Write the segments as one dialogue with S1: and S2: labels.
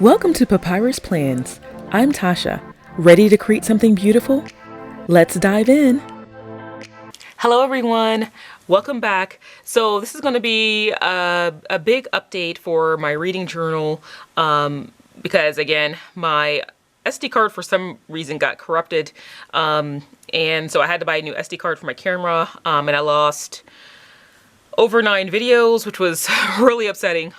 S1: Welcome to Papyrus Plans. I'm Tasha. Ready to create something beautiful? Let's dive in. Hello everyone, welcome back. So this is going to be a big update for my reading journal because again, my SD card for some reason got corrupted, and so I had to buy a new SD card for my camera, and I lost over 9 videos, which was really upsetting.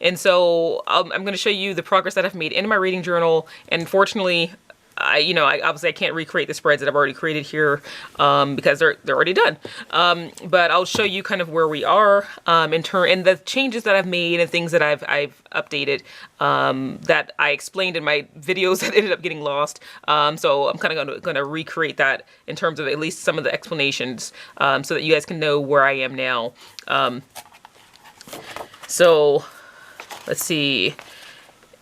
S1: And so I'm going to show you the progress that I've made in my reading journal. And fortunately, I obviously I can't recreate the spreads that I've already created here because they're already done. But I'll show you kind of where we are and the changes that I've made and things that I've updated that I explained in my videos that ended up getting lost. So I'm kind of going to recreate that in terms of at least some of the explanations so that you guys can know where I am now. So let's see.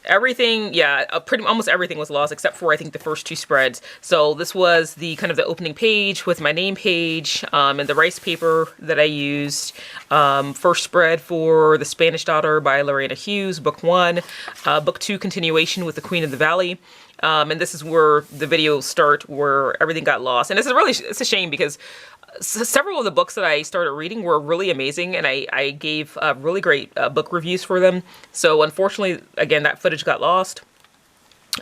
S1: Everything, yeah, almost everything was lost except for I think the first 2 spreads. So this was the kind of the opening page with my name page and the rice paper that I used. First spread for The Spanish Daughter by Lorena Hughes, book 1. Book 2 continuation with The Queen of the Valley. And this is where the videos start, where everything got lost. And it's a shame because several of the books that I started reading were really amazing, and I gave really great book reviews for them. So unfortunately, again, that footage got lost.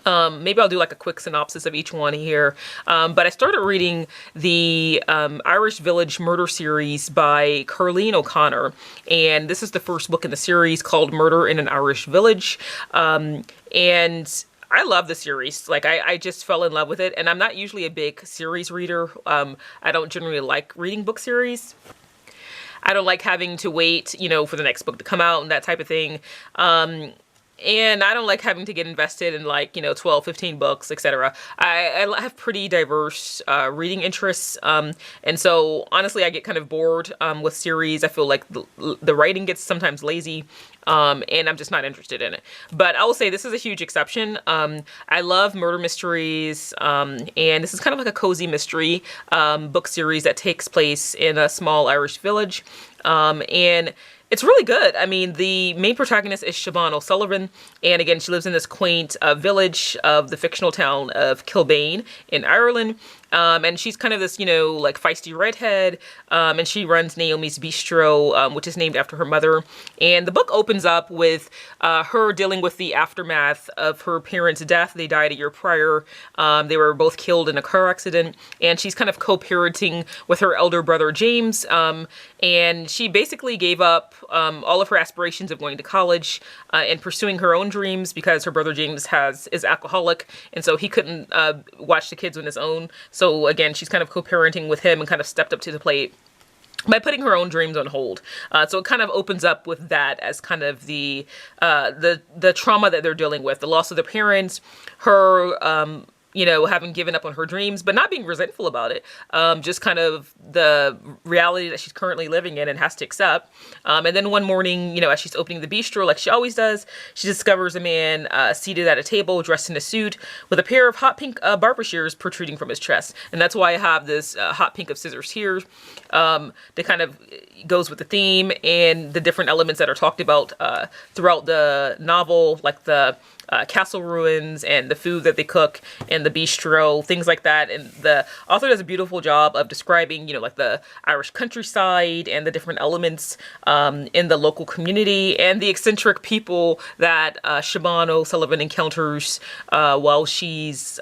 S1: Maybe I'll do like a quick synopsis of each one here. But I started reading the Irish Village murder series by Caroline O'Connor. And this is the first book in the series called Murder in an Irish Village. And I love the series. Like I just fell in love with it, and I'm not usually a big series reader. I don't generally like reading book series. I don't like having to wait, for the next book to come out and that type of thing. And I don't like having to get invested in 12, 15 books, etc. I have pretty diverse reading interests. And so honestly, I get kind of bored with series. I feel like the writing gets sometimes lazy. And I'm just not interested in it. But I will say this is a huge exception. I love murder mysteries. And this is kind of like a cozy mystery book series that takes place in a small Irish village. And it's really good. I mean, the main protagonist is Siobhan O'Sullivan, and again, she lives in this quaint village of the fictional town of Kilbane in Ireland. And she's kind of this, feisty redhead, and she runs Naomi's Bistro, which is named after her mother. And the book opens up with her dealing with the aftermath of her parents' death. They died a year prior. They were both killed in a car accident, and she's kind of co-parenting with her elder brother, James. And she basically gave up all of her aspirations of going to college and pursuing her own dreams because her brother James is alcoholic, and so he couldn't watch the kids on his own. So again, she's kind of co-parenting with him and kind of stepped up to the plate by putting her own dreams on hold. So it kind of opens up with that as kind of the trauma that they're dealing with, the loss of their parents, her having given up on her dreams, but not being resentful about it. Just kind of the reality that she's currently living in and has to accept. And then one morning, as she's opening the bistro, like she always does, she discovers a man seated at a table, dressed in a suit, with a pair of hot pink barber shears protruding from his chest. And that's why I have this hot pink of scissors here. That kind of goes with the theme and the different elements that are talked about throughout the novel, like the castle ruins and the food that they cook and the bistro, things like that. And the author does a beautiful job of describing, like the Irish countryside and the different elements in the local community and the eccentric people that Siobhan O'Sullivan encounters while she's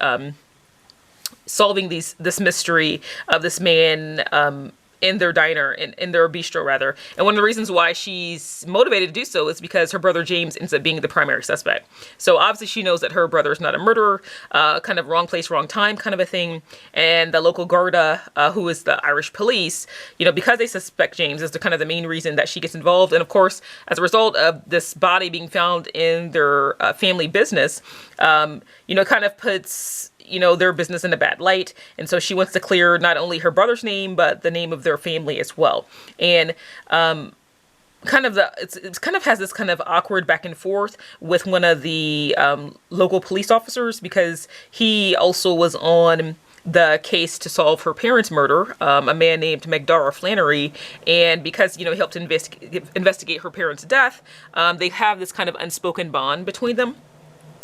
S1: solving this mystery of this man in their diner, in their bistro rather. And one of the reasons why she's motivated to do so is because her brother James ends up being the primary suspect. So obviously she knows that her brother is not a murderer, kind of wrong place, wrong time kind of a thing. And the local Garda, who is the Irish police, because they suspect James, is the kind of the main reason that she gets involved. And of course, as a result of this body being found in their family business, kind of puts their business in a bad light. And so she wants to clear not only her brother's name, but the name of their family as well. And it's kind of has this kind of awkward back and forth with one of the local police officers, because he also was on the case to solve her parents' murder, a man named Magdara Flannery. And because, he helped investigate her parents' death, they have this kind of unspoken bond between them.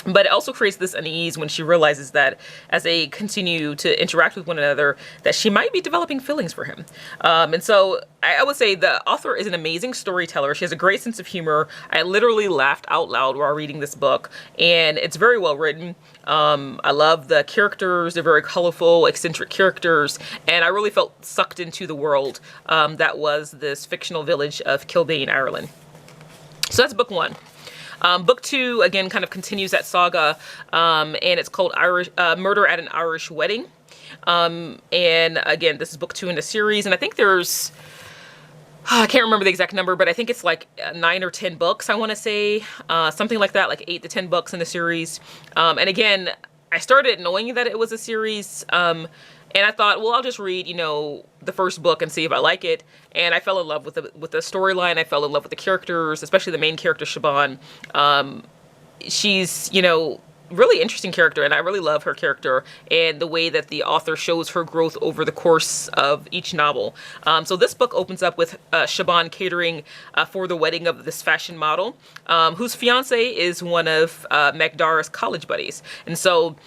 S1: But it also creates this unease when she realizes that as they continue to interact with one another, that she might be developing feelings for him. And so I would say the author is an amazing storyteller. She has a great sense of humor. I literally laughed out loud while reading this book, and it's very well written. I love the characters. They're very colorful, eccentric characters, and I really felt sucked into the world that was this fictional village of Kilbane, Ireland. So that's book 1. Book 2, again, kind of continues that saga, and it's called Murder at an Irish Wedding. And again, this is book 2 in the series, and I think there's, I can't remember the exact number, but I think it's like 9 or 10 books, I want to say, something like that, like 8 to 10 books in the series. And again, I started knowing that it was a series, and I thought, well, I'll just read, the first book and see if I like it. And I fell in love with the storyline. I fell in love with the characters, especially the main character, Siobhan. She's, really interesting character, and I really love her character and the way that the author shows her growth over the course of each novel. So this book opens up with Siobhan catering for the wedding of this fashion model, whose fiance is one of Magdara's college buddies. And so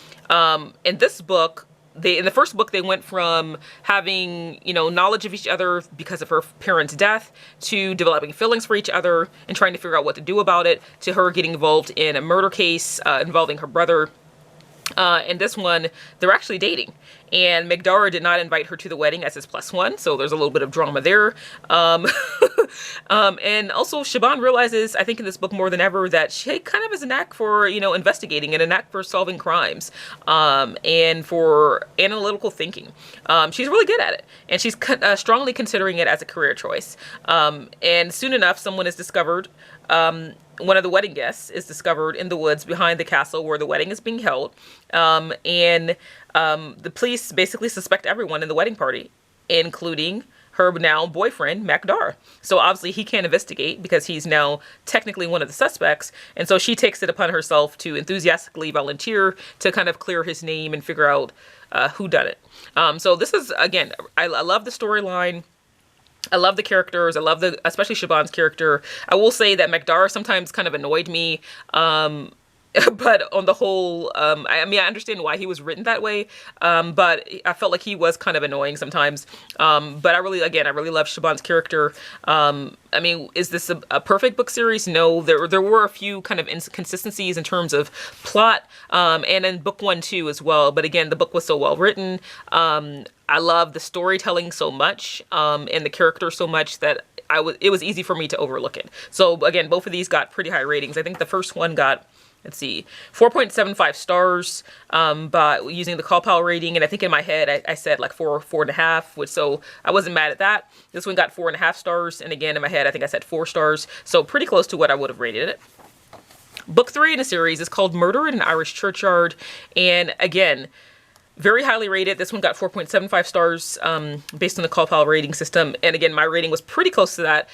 S1: in this book, in the first book, they went from having, knowledge of each other because of her parents' death to developing feelings for each other and trying to figure out what to do about it, to her getting involved in a murder case involving her brother. In this one, they're actually dating. And Magdara did not invite her to the wedding as his +1, so there's a little bit of drama there. And also, Siobhan realizes, I think in this book more than ever, that she kind of has a knack for, investigating and a knack for solving crimes, and for analytical thinking. She's really good at it, and she's strongly considering it as a career choice. And soon enough, someone is discovered. One of the wedding guests is discovered in the woods behind the castle where the wedding is being held. And the police basically suspect everyone in the wedding party, including her now boyfriend, Magdara. So obviously he can't investigate because he's now technically one of the suspects. And so she takes it upon herself to enthusiastically volunteer to kind of clear his name and figure out who done it. So this is, again, I love the storyline. I love the characters. I love especially Siobhan's character. I will say that Magdara sometimes kind of annoyed me. But on the whole, I understand why he was written that way. But I felt like he was kind of annoying sometimes. But I really love Siobhan's character. Is this a perfect book series? No, there were a few kind of inconsistencies in terms of plot, and in book 1 too as well. But again, the book was so well written. I love the storytelling so much, and the character so much that it was easy for me to overlook it. So again, both of these got pretty high ratings. I think the first one got, 4.75 stars, but using the Call rating. And I think in my head, I said like 4.5, so I wasn't mad at that. This one got 4.5 stars. And again, in my head, I think I said 4 stars. So pretty close to what I would have rated it. Book 3 in the series is called Murder in an Irish Churchyard. And again, very highly rated. This one got 4.75 stars, based on the Call rating system. And again, my rating was pretty close to that.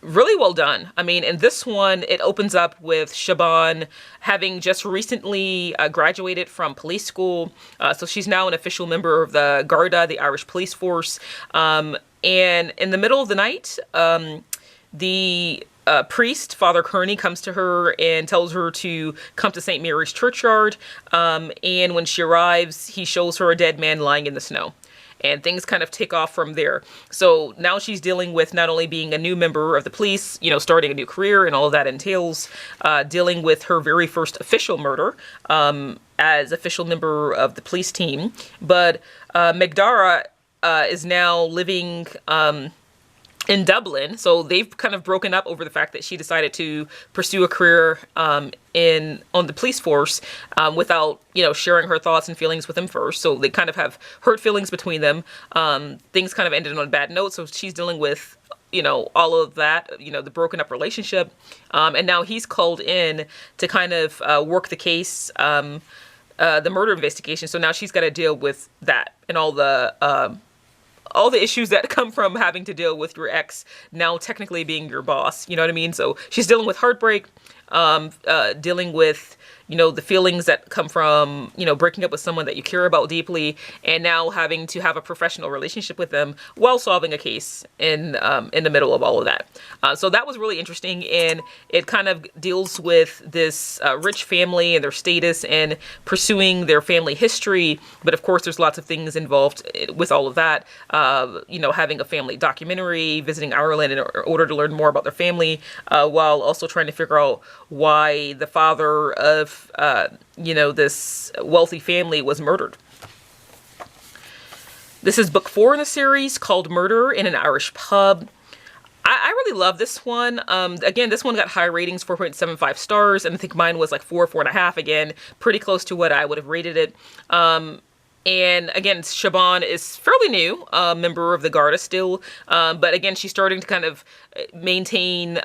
S1: Really well done. In this one, it opens up with Siobhan having just recently graduated from police school. So she's now an official member of the Garda, the Irish police force. And in the middle of the night, the priest, Father Kearney, comes to her and tells her to come to St. Mary's Churchyard. And when she arrives, he shows her a dead man lying in the snow. And things kind of take off from there. So now she's dealing with not only being a new member of the police, starting a new career and all of that entails, dealing with her very first official murder as official member of the police team. But Magdara is now living in Dublin. So they've kind of broken up over the fact that she decided to pursue a career on the police force without, sharing her thoughts and feelings with him first. So they kind of have hurt feelings between them. Things kind of ended on a bad note. So she's dealing with, all of that, the broken up relationship. And now he's called in to kind of work the case, the murder investigation. So now she's got to deal with that and all the issues that come from having to deal with your ex now technically being your boss. You know what I mean? So she's dealing with heartbreak. dealing with, you know, the feelings that come from, you know, breaking up with someone that you care about deeply, and now having to have a professional relationship with them while solving a case in the middle of all of that. So that was really interesting, and it kind of deals with this rich family and their status and pursuing their family history. But of course, there's lots of things involved with all of that. You know, having a family documentary, visiting Ireland in order to learn more about their family, while also trying to figure out why the father of you know, this wealthy family was murdered. This is book 4 in the series, called Murder in an Irish Pub. I really love this one. Again, this one got high ratings, 4.75 stars, and I think mine was like 4.5. Again, pretty close to what I would have rated it. And again, Siobhan is fairly new, member of the Garda still, but again, she's starting to kind of maintain,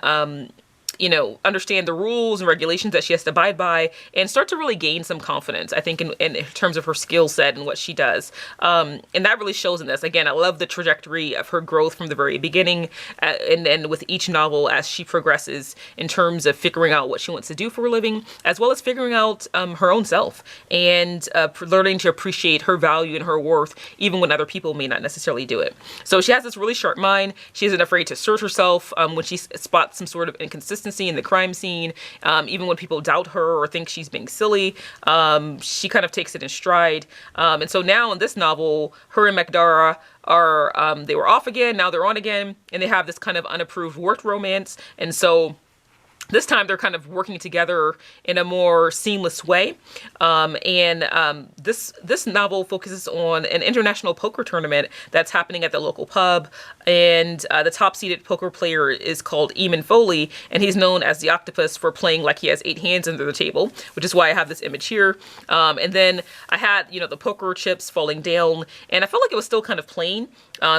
S1: you know, understand the rules and regulations that she has to abide by, and start to really gain some confidence, I think, in terms of her skill set and what she does. And that really shows in this. Again, I love the trajectory of her growth from the very beginning, and then with each novel as she progresses in terms of figuring out what she wants to do for a living, as well as figuring out her own self, and learning to appreciate her value and her worth, even when other people may not necessarily do it. So she has this really sharp mind. She isn't afraid to assert herself when she spots some sort of inconsistency in the crime scene, even when people doubt her or think she's being silly. She kind of takes it in stride. And so now in this novel, her and McDara are, they were off again, now they're on again, and they have this kind of unapproved work romance. And so this time they're kind of working together in a more seamless way. This novel focuses on an international poker tournament that's happening at the local pub. And the top-seeded poker player is called Eamon Foley, and he's known as the Octopus for playing like he has 8 hands under the table, which is why I have this image here. And then I had, you know, the poker chips falling down, and I felt like it was still kind of plain.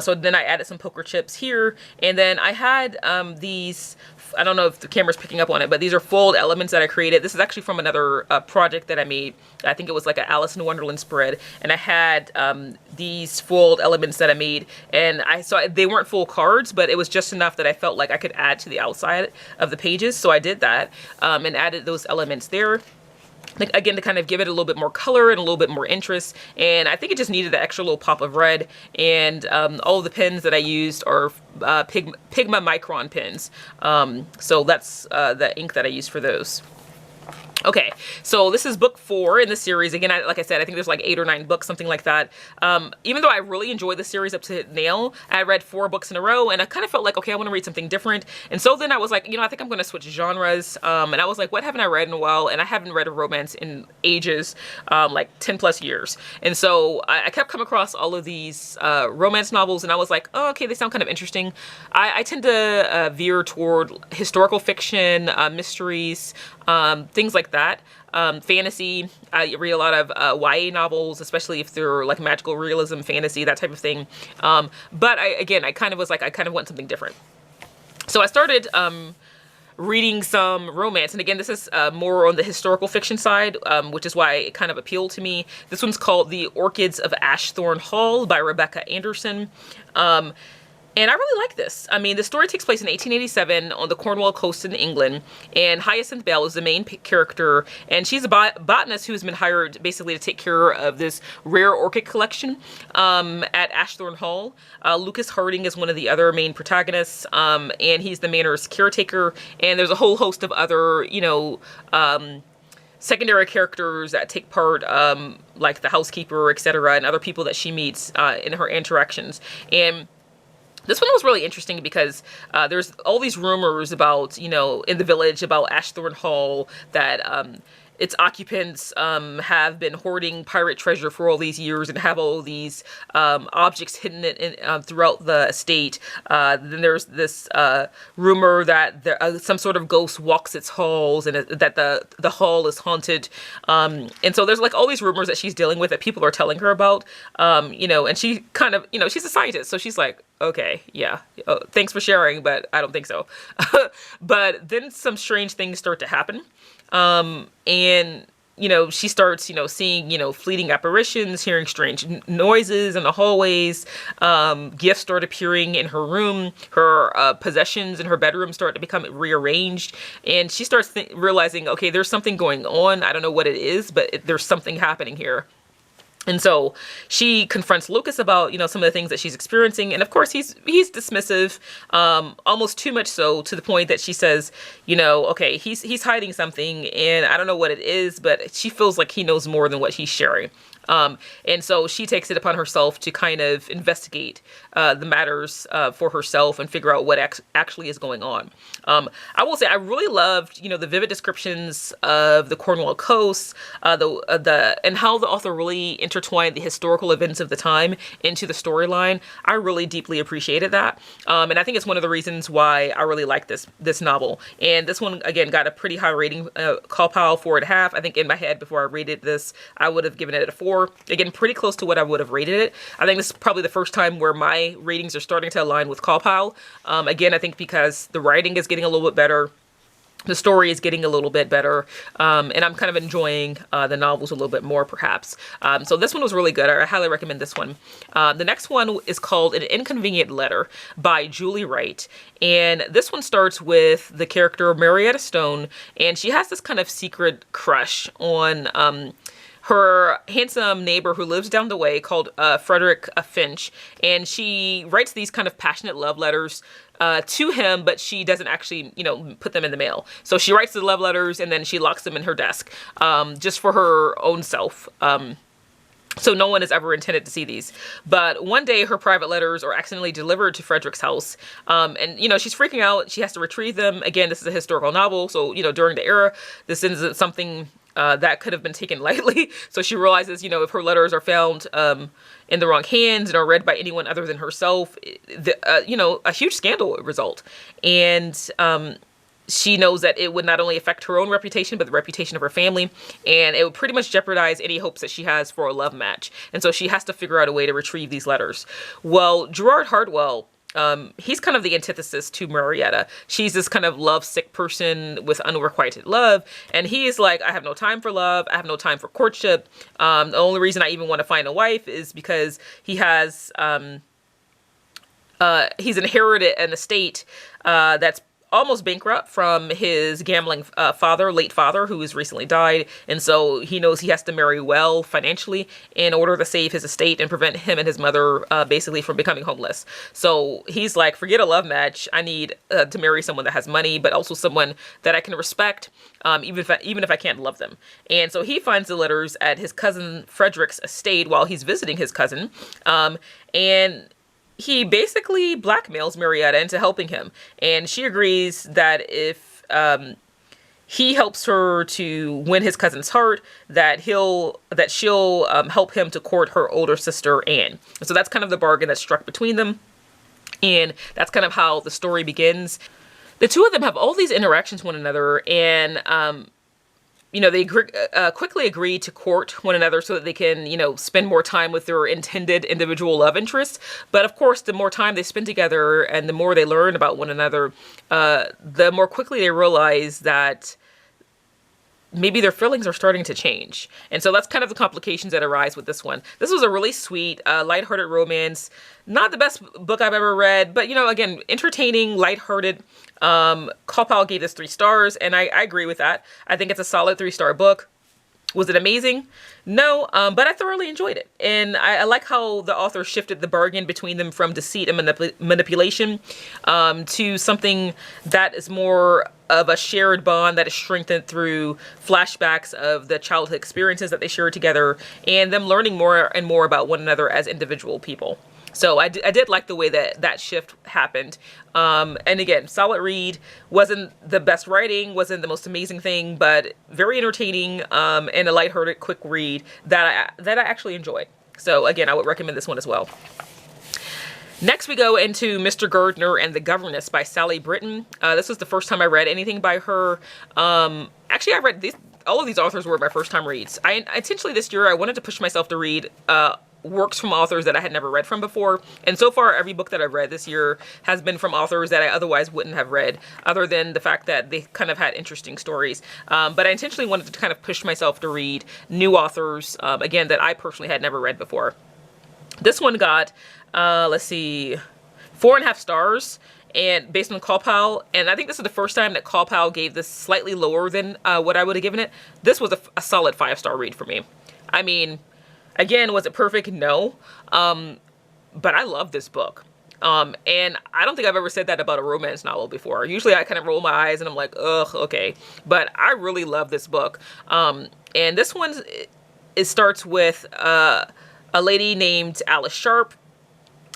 S1: So then I added some poker chips here, and then I had these, I don't know if the camera's picking up on it, but these are fold elements that I created. This is actually from another project that I made. I think it was like an Alice in Wonderland spread, and I had these fold elements that I made, and I saw they weren't full cards, but it was just enough that I felt like I could add to the outside of the pages. So I did that, and added those elements there. Again, to kind of give it a little bit more color and a little bit more interest. And I think it just needed the extra little pop of red. And all of the pens that I used are Pigma Micron pens. So that's the ink that I used for those. Okay, so this is book 4 in the series. Again, like I said, I think there's like 8 or 9 books, something like that. Even though I really enjoyed the series up to now, I read 4 books in a row, and I kind of felt like, okay, I want to read something different. And so then I was like, you know, I think I'm going to switch genres. And I was like, what haven't I read in a while? And I haven't read a romance in ages, like 10 plus years. And so I kept coming across all of these romance novels, and I was like, oh, okay, they sound kind of interesting. I tend to veer toward historical fiction, mysteries, things like that. Fantasy. I read a lot of YA novels, especially if they're like magical realism, fantasy, that type of thing. But I kind of was like, I kind of want something different. So I started reading some romance. And again, this is more on the historical fiction side, which is why it kind of appealed to me. This one's called The Orchids of Ashthorne Hall by Rebecca Anderson. And I really like this. I mean, the story takes place in 1887 on the Cornwall coast in England, and Hyacinth Bell is the main character, and she's a botanist who's been hired basically to take care of this rare orchid collection at Ashthorne Hall. Lucas Harding is one of the other main protagonists, and he's the manor's caretaker, and there's a whole host of other, you know, secondary characters that take part, like the housekeeper, etc., and other people that she meets in her interactions. And this one was really interesting because there's all these rumors about, you know, in the village about Ashthorne Hall that its occupants have been hoarding pirate treasure for all these years and have all these objects hidden throughout the estate. Then there's this rumor that some sort of ghost walks its halls, and that the hall is haunted. And so there's like all these rumors that she's dealing with that people are telling her about, you know, and she kind of, you know, she's a scientist, so she's like, okay, yeah, thanks for sharing, but I don't think so. But then some strange things start to happen. And she starts, seeing, fleeting apparitions, hearing strange noises in the hallways. Gifts start appearing in her room. Her possessions in her bedroom start to become rearranged. And she starts realizing, okay, there's something going on. I don't know what it is, but there's something happening here. And so she confronts Lucas about, some of the things that she's experiencing. And of course, he's dismissive, almost too much so, to the point that she says, okay, he's hiding something and I don't know what it is, but she feels like he knows more than what he's sharing. And so she takes it upon herself to kind of investigate the matters for herself and figure out what actually is going on. I will say I really loved, the vivid descriptions of the Cornwall coast, and how the author really intertwined the historical events of the time into the storyline. I really deeply appreciated that, and I think it's one of the reasons why I really like this novel. And this one again got a pretty high rating, 𝐻𝐿 4.5. I think in my head before I rated this, I would have given it a 4. Again, pretty close to what I would have rated it. I think this is probably the first time where my ratings are starting to align with 𝐻𝐿. Again, I think because the writing is getting a little bit better. The story is getting a little bit better, and I'm kind of enjoying the novels a little bit more, perhaps. So this one was really good. I highly recommend this one. The next one is called An Inconvenient Letter by Julie Wright. And this one starts with the character Marietta Stone, and she has this kind of secret crush on her handsome neighbor who lives down the way called Frederick Finch. And she writes these kind of passionate love letters to him, but she doesn't actually, put them in the mail. So she writes the love letters and then she locks them in her desk just for her own self. So no one is ever intended to see these. But one day her private letters are accidentally delivered to Frederick's house. And, she's freaking out. She has to retrieve them. Again, this is a historical novel. So, during the era, this isn't something that could have been taken lightly. So she realizes, if her letters are found in the wrong hands and are read by anyone other than herself, a huge scandal would result. And she knows that it would not only affect her own reputation, but the reputation of her family. And it would pretty much jeopardize any hopes that she has for a love match. And so she has to figure out a way to retrieve these letters. Well, Gerard Hardwell, he's kind of the antithesis to Marietta. She's this kind of lovesick person with unrequited love. And he is like, I have no time for love. I have no time for courtship. The only reason I even want to find a wife is because he has, he's inherited an estate that's almost bankrupt from his gambling late father, who has recently died. And so he knows he has to marry well financially in order to save his estate and prevent him and his mother basically from becoming homeless. So he's like, forget a love match. I need to marry someone that has money, but also someone that I can respect, even if I can't love them. And so he finds the letters at his cousin Frederick's estate while he's visiting his cousin. And he basically blackmails Marietta into helping him. And she agrees that if he helps her to win his cousin's heart, that she'll help him to court her older sister, Anne. And so that's kind of the bargain that's struck between them. And that's kind of how the story begins. The two of them have all these interactions with one another, and they quickly agree to court one another so that they can, spend more time with their intended individual love interests. But of course, the more time they spend together and the more they learn about one another, the more quickly they realize that maybe their feelings are starting to change. And so that's kind of the complications that arise with this one. This was a really sweet, lighthearted romance. Not the best book I've ever read, but, again, entertaining, lighthearted. 𝐻𝐿 gave this 3 stars, and I agree with that. I think it's a solid 3-star book. Was it amazing? No, but I thoroughly enjoyed it. And I like how the author shifted the bargain between them from deceit and manipulation to something that is more of a shared bond that is strengthened through flashbacks of the childhood experiences that they shared together and them learning more and more about one another as individual people. So I did like the way that shift happened. And again, solid read. Wasn't the best writing, wasn't the most amazing thing, but very entertaining and a lighthearted, quick read that I actually enjoyed. So again, I would recommend this one as well. Next, we go into Mr. Gardner and the Governess by Sally Britton. This was the first time I read anything by her. Actually, I read all of these authors were my first time reads. I intentionally this year, I wanted to push myself to read works from authors that I had never read from before. And so far, every book that I've read this year has been from authors that I otherwise wouldn't have read, other than the fact that they kind of had interesting stories. But I intentionally wanted to kind of push myself to read new authors, again, that I personally had never read before. This one got, let's see, 4.5 stars. And based on 𝐈𝐍𝐶𝐈, and I think this is the first time that 𝐈𝐍𝐶𝐈 gave this slightly lower than what I would have given it. This was a solid 5-star read for me. I mean, again, was it perfect? No. But I love this book. And I don't think I've ever said that about a romance novel before. Usually I kind of roll my eyes and I'm like, ugh, okay. But I really love this book. And this one, it starts with a lady named Alice Sharp.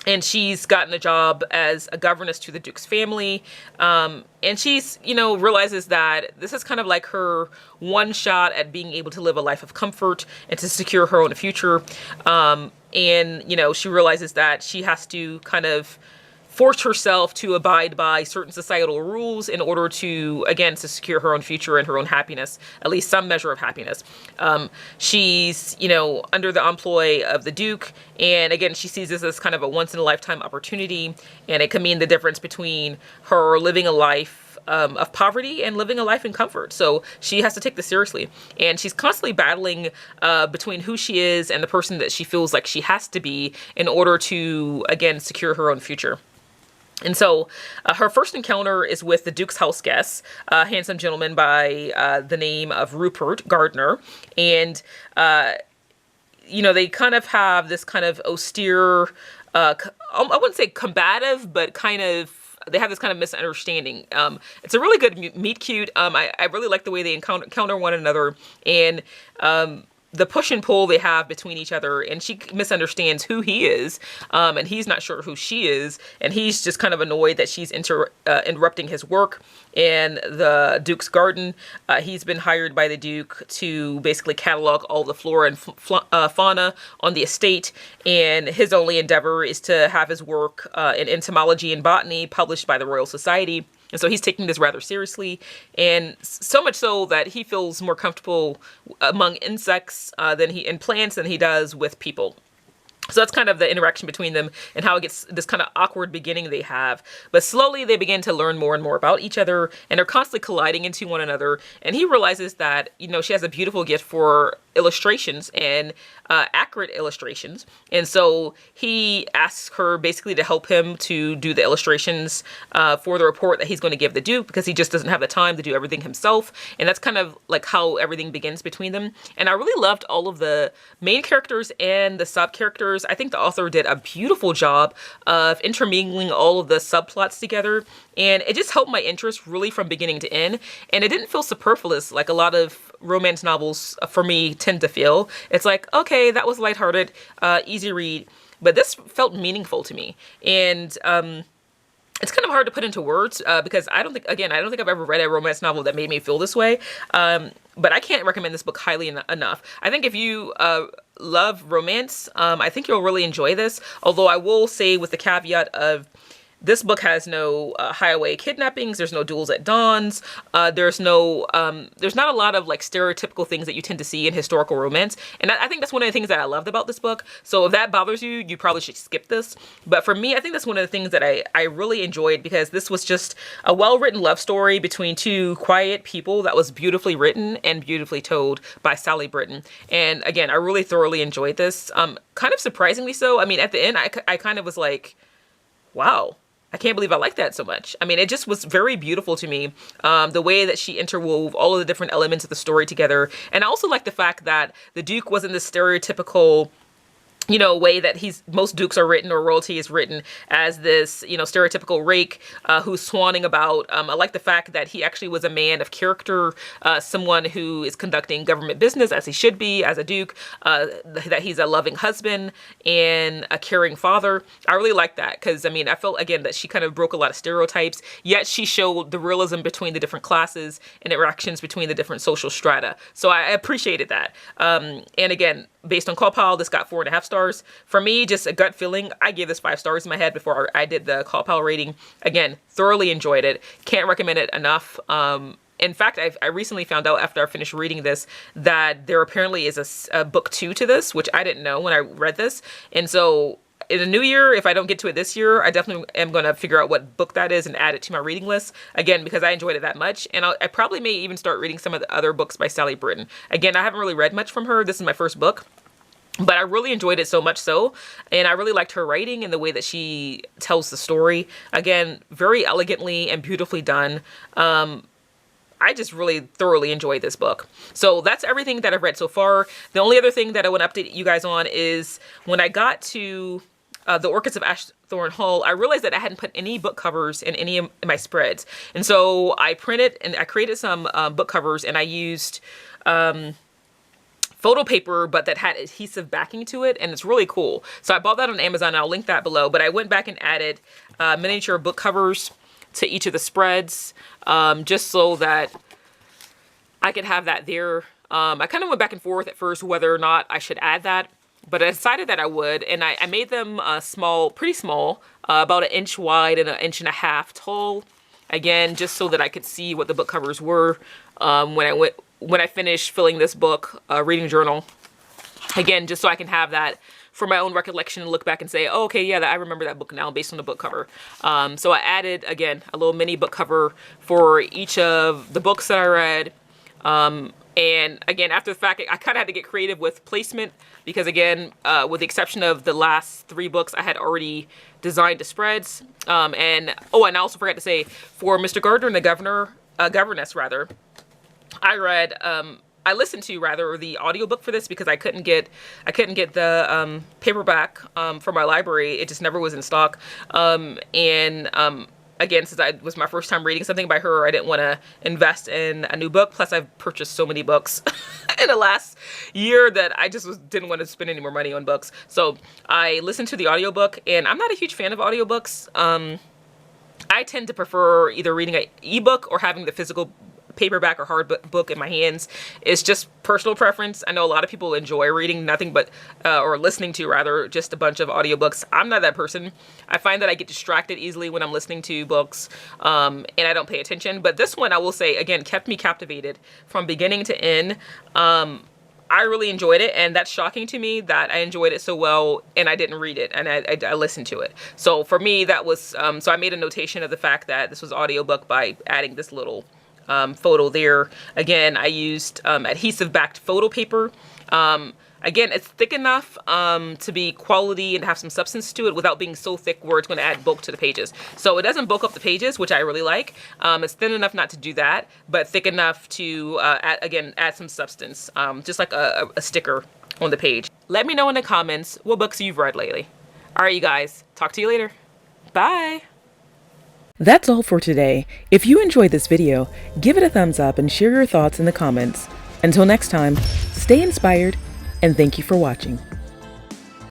S1: And she's gotten a job as a governess to the Duke's family. And she's, realizes that this is kind of like her one shot at being able to live a life of comfort and to secure her own future. And, she realizes that she has to kind of force herself to abide by certain societal rules in order to, again, to secure her own future and her own happiness, at least some measure of happiness. She's, under the employ of the Duke, and again, she sees this as kind of a once-in-a-lifetime opportunity, and it can mean the difference between her living a life of poverty and living a life in comfort. So she has to take this seriously, and she's constantly battling between who she is and the person that she feels like she has to be in order to, again, secure her own future. And so her first encounter is with the Duke's house guest, a handsome gentleman by the name of Rupert Gardner. And, they kind of have this kind of austere, I wouldn't say combative, but kind of, they have this kind of misunderstanding. It's a really good meet cute. I really like the way they encounter one another, and the push and pull they have between each other, and she misunderstands who he is, and he's not sure who she is, and he's just kind of annoyed that she's interrupting his work in the Duke's garden. He's been hired by the Duke to basically catalog all the flora and fauna on the estate, and his only endeavor is to have his work in entomology and botany published by the Royal Society. And so he's taking this rather seriously, and so much so that he feels more comfortable among insects and plants than he does with people. So that's kind of the interaction between them and how it gets this kind of awkward beginning they have. But slowly they begin to learn more and more about each other, and they're constantly colliding into one another. And he realizes that, she has a beautiful gift for illustrations and accurate illustrations. And so he asks her basically to help him to do the illustrations for the report that he's going to give the Duke, because he just doesn't have the time to do everything himself. And that's kind of like how everything begins between them. And I really loved all of the main characters and the sub characters. I think the author did a beautiful job of intermingling all of the subplots together, and it just helped my interest really from beginning to end. And it didn't feel superfluous like a lot of romance novels for me tend to feel. It's like, okay, that was lighthearted, easy read, but this felt meaningful to me. And it's kind of hard to put into words because I don't think I've ever read a romance novel that made me feel this way. But I can't recommend this book highly enough. I think if you love romance, I think you'll really enjoy this. Although I will say, with the caveat of, this book has no highway kidnappings. There's no duels at dawns. There's not a lot of like stereotypical things that you tend to see in historical romance. And I think that's one of the things that I loved about this book. So if that bothers you, you probably should skip this. But for me, I think that's one of the things that I really enjoyed, because this was just a well-written love story between two quiet people that was beautifully written and beautifully told by Sally Britton. And again, I really thoroughly enjoyed this. Kind of surprisingly so. I mean, at the end, I kind of was like, wow, I can't believe I like that so much. I mean, it just was very beautiful to me. The way that she interwove all of the different elements of the story together. And I also like the fact that the Duke wasn't the stereotypical, way that most dukes are written, or royalty is written, as this, stereotypical rake who's swanning about. I like the fact that he actually was a man of character, someone who is conducting government business as he should be as a duke, that he's a loving husband and a caring father. I really like that, because I felt again that she kind of broke a lot of stereotypes, yet she showed the realism between the different classes and interactions between the different social strata. So I appreciated that. And again, based on 𝐈𝐶𝐈, this got 4.5 stars. For me, just a gut feeling, I gave this 5 stars in my head before I did the 𝐈𝐶𝐈 rating. Again, thoroughly enjoyed it. Can't recommend it enough. In fact, I recently found out after I finished reading this that there apparently is a book 2 to this, which I didn't know when I read this. And so in the new year, if I don't get to it this year, I definitely am going to figure out what book that is and add it to my reading list. Again, because I enjoyed it that much. And I probably may even start reading some of the other books by Sally Britton. Again, I haven't really read much from her. This is my first book. But I really enjoyed it so much so, and I really liked her writing and the way that she tells the story. Again, very elegantly and beautifully done. I just really thoroughly enjoyed this book. So that's everything that I've read so far. The only other thing that I want to update you guys on is when I got to The Orchids of Ashthorne Hall, I realized that I hadn't put any book covers in any of my spreads. And so I printed and I created some book covers, and I used photo paper, but that had adhesive backing to it, and it's really cool. So I bought that on Amazon, and I'll link that below. But I went back and added miniature book covers to each of the spreads, just so that I could have that there. I kind of went back and forth at first whether or not I should add that, but I decided that I would, and I made them small, pretty small, about 1 inch wide and 1.5 inches tall. Again, just so that I could see what the book covers were when I finished filling this book, reading journal. Again, just so I can have that for my own recollection and look back and say, oh, okay, yeah, I remember that book now based on the book cover. So I added, again, a little mini book cover for each of the books that I read. And again, after the fact, I kind of had to get creative with placement because, again, with the exception of the last 3 books, I had already designed the spreads. And I also forgot to say, for Mr. Gardner and the Governess, I listened to the audiobook for this because I couldn't get the paperback from my library. It just never was in stock. Again, since it was my first time reading something by her, I didn't want to invest in a new book. Plus, I've purchased so many books in the last year that I just didn't want to spend any more money on books. So I listened to the audiobook, and I'm not a huge fan of audiobooks. I tend to prefer either reading an ebook or having the physical paperback or hard book in my hands. It's just personal preference. I know a lot of people enjoy reading nothing but, or listening to rather, just a bunch of audiobooks. I'm not that person. I find that I get distracted easily when I'm listening to books, and I don't pay attention. But this one, I will say, again, kept me captivated from beginning to end. I really enjoyed it, and that's shocking to me that I enjoyed it so well and I didn't read it, and I listened to it. So for me, that was, so I made a notation of the fact that this was audiobook by adding this little photo there. Again, I used adhesive backed photo paper. Again, it's thick enough to be quality and have some substance to it without being so thick where it's going to add bulk to the pages. So it doesn't bulk up the pages, which I really like. It's thin enough not to do that, but thick enough to, add some substance, just like a sticker on the page. Let me know in the comments what books you've read lately. All right, you guys. Talk to you later. Bye.
S2: That's all for today. If you enjoyed this video, give it a thumbs up and share your thoughts in the comments. Until next time, stay inspired, and thank you for watching.